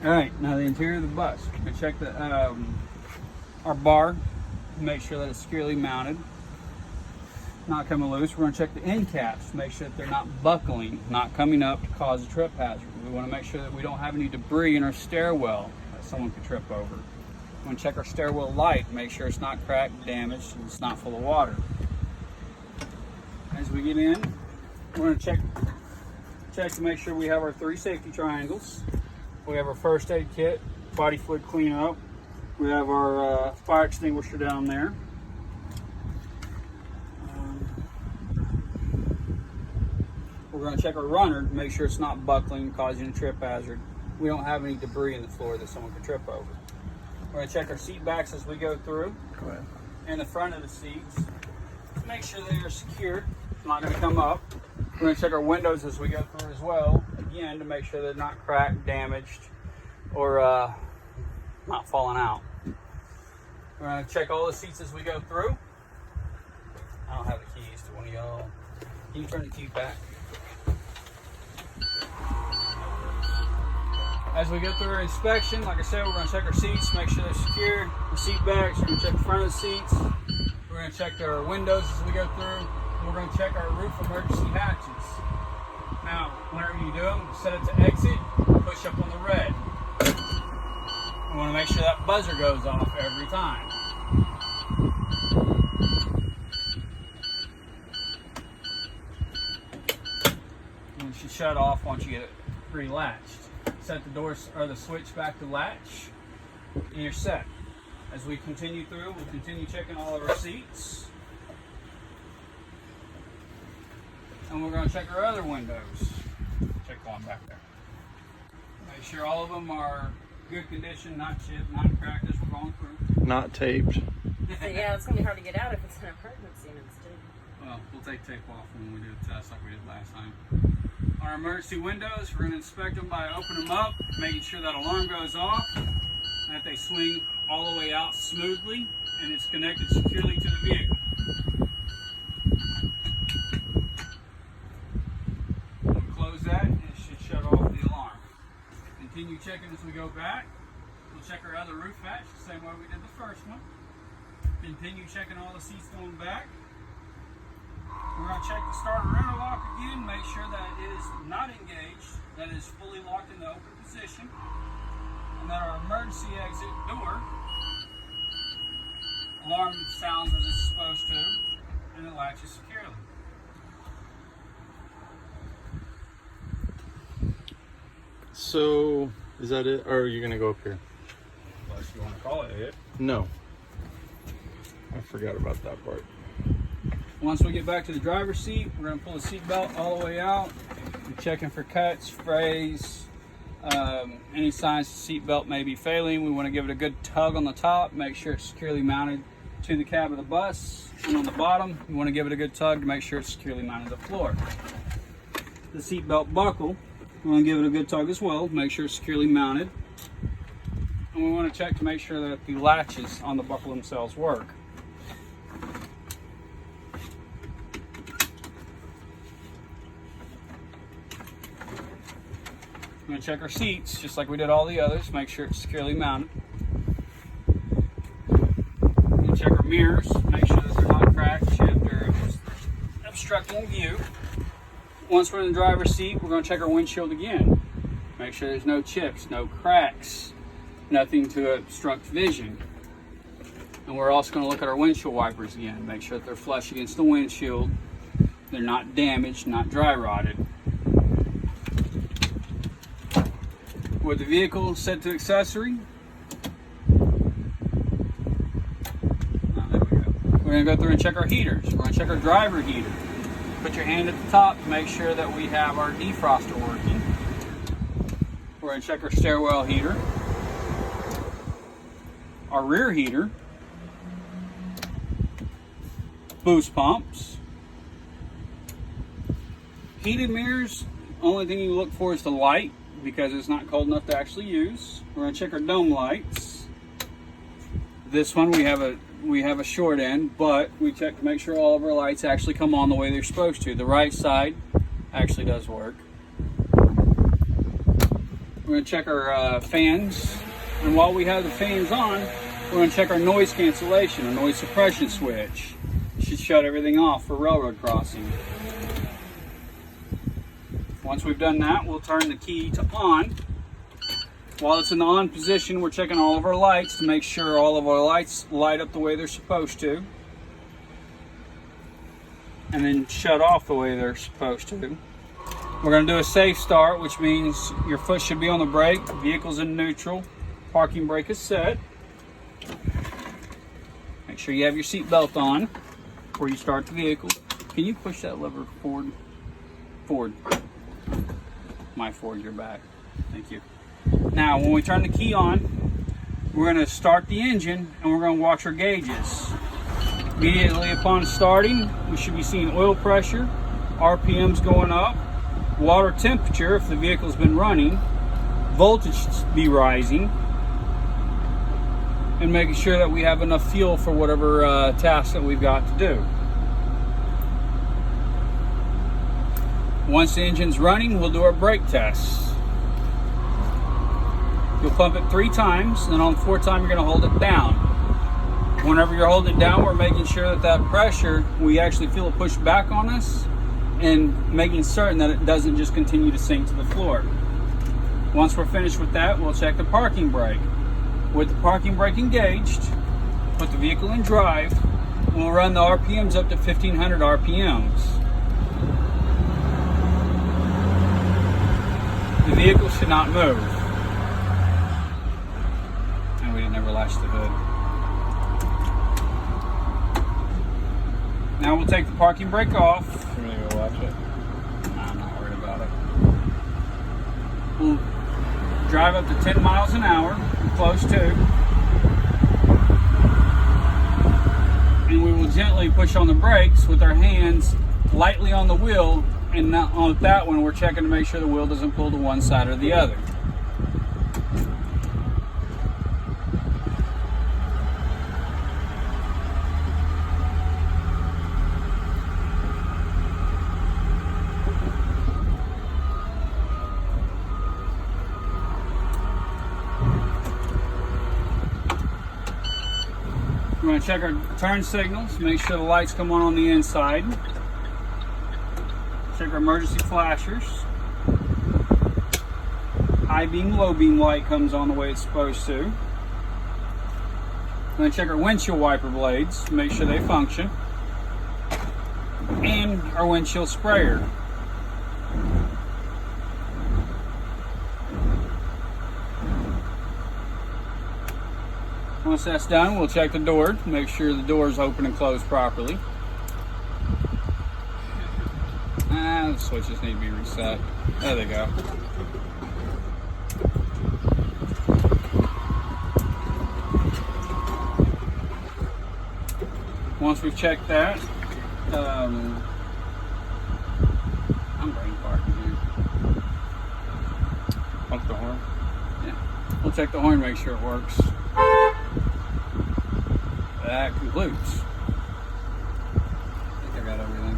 All right, now the interior of the bus. We're gonna check the our bar, make sure that it's securely mounted, not coming loose. We're gonna check the end caps, make sure that they're not buckling, not coming up to cause a trip hazard. We wanna make sure that we don't have any debris in our stairwell that someone could trip over. We're gonna check our stairwell light, make sure it's not cracked, damaged, and it's not full of water. As we get in, we're gonna check to make sure we have our 3 safety triangles. We have our first aid kit, body fluid cleanup. We have our fire extinguisher down there. We're going to check our runner to make sure it's not buckling, causing a trip hazard. We don't have any debris in the floor that someone could trip over. We're going to check our seat backs as we go through. Go ahead. And the front of the seats. Make sure they are secured. It's not going to come up. We're going to check our windows as we go through as well. Again, to make sure they're not cracked, damaged, or not falling out. We're going to check all the seats as we go through. I don't have the keys to one of y'all. Can you turn the key back? As we go through our inspection, like I said, we're going to check our seats, make sure they're secured. The seat backs, we're going to check the front of the seats. We're going to check our windows as we go through. We're going to check our roof emergency hatches. Now, whenever you do them, set it to exit, push up on the red. We want to make sure that buzzer goes off every time. And you should shut off once you get it re-latched. Set the doors or the switch back to latch, and you're set. As we continue through, we'll continue checking all of our seats. And we're going to check our other windows. Check one back there. Make sure all of them are good condition, not chipped, not cracked as we're going through. Not taped. Yeah, it's going to be hard to get out if it's an emergency instead. Well, we'll take tape off when we do the test like we did last time. Our emergency windows, we're going to inspect them by opening them up, making sure that alarm goes off, and that they swing all the way out smoothly, and it's connected securely to the vehicle. We'll close that, and it should shut off the alarm. Continue checking as we go back. We'll check our other roof hatch, the same way we did the first one. Continue checking all the seats going back. We're going to check the starter runner lock again, make sure that it is not engaged, that it is fully locked in the open position, and that our emergency exit door alarm sounds as it's supposed to, and it latches securely. So, is that it? Or are you going to go up here? Unless you want to call it it. No. I forgot about that part. Once we get back to the driver's seat, we're going to pull the seat belt all the way out. We're checking for cuts, frays, any signs the seat belt may be failing. We want to give it a good tug on the top, make sure it's securely mounted to the cab of the bus. And on the bottom, we want to give it a good tug to make sure it's securely mounted to the floor. The seat belt buckle, we want to give it a good tug as well, make sure it's securely mounted. And we want to check to make sure that the latches on the buckle themselves work. We're going to check our seats, just like we did all the others, make sure it's securely mounted. We're going to check our mirrors, make sure that they're not cracked, chipped, or obstructing view. Once we're in the driver's seat, we're going to check our windshield again. Make sure there's no chips, no cracks, nothing to obstruct vision. And we're also going to look at our windshield wipers again, make sure that they're flush against the windshield, they're not damaged, not dry rotted. With the vehicle set to accessory, there we go. We're going to go through and check our heaters. We're going to check our driver heater. Put your hand at the top to make sure that we have our defroster working. We're going to check our stairwell heater, our rear heater, boost pumps, heated mirrors. Only thing you look for is the light, because it's not cold enough to actually use. We're going to check our dome lights. This one we have a short end, but we check to make sure all of our lights actually come on the way they're supposed to. The right side actually does work. We're We're going to check our fans. And while we have the fans on, we're going to check our noise cancellation, our noise suppression switch. It should shut everything off for railroad crossing. Once we've done that, we'll turn the key to on. While it's in the on position, we're checking all of our lights to make sure all of our lights light up the way they're supposed to. And then shut off the way they're supposed to. We're going to do a safe start, which means your foot should be on the brake, vehicle's in neutral, parking brake is set. Make sure you have your seat belt on before you start the vehicle. Can you push that lever forward? Forward. My forward, your back. Thank you. Now, when we turn the key on, we're going to start the engine and we're going to watch our gauges. Immediately upon starting, we should be seeing oil pressure, RPMs going up, water temperature if the vehicle's been running, voltage be rising, and making sure that we have enough fuel for whatever task that we've got to do. Once the engine's running, we'll do our brake tests. You'll pump it 3 times, and then on the 4th time, you're going to hold it down. Whenever you're holding it down, we're making sure that pressure, we actually feel it push back on us, and making certain that it doesn't just continue to sink to the floor. Once we're finished with that, we'll check the parking brake. With the parking brake engaged, put the vehicle in drive, we'll run the RPMs up to 1500 RPMs. The vehicle should not move. And we didn't ever latch the hood. Now we'll take the parking brake off. I'm gonna go watch it. I'm not worried about it. We'll drive up to 10 miles an hour, close to. And we will gently push on the brakes with our hands lightly on the wheel, and not on that one we're checking to make sure the wheel doesn't pull to one side or the other. We're going to check our turn signals, make sure the lights come on the inside. Check our emergency flashers. High beam, low beam light comes on the way it's supposed to. We're going to check our windshield wiper blades to make sure they function. And our windshield sprayer. Once that's done, we'll check the door to make sure the door is open and closed properly. The switches need to be reset. There they go. Once we've checked that, I'm brain parking here. Pump the horn. Yeah. We'll check the horn, make sure it works. That concludes. I think I got everything.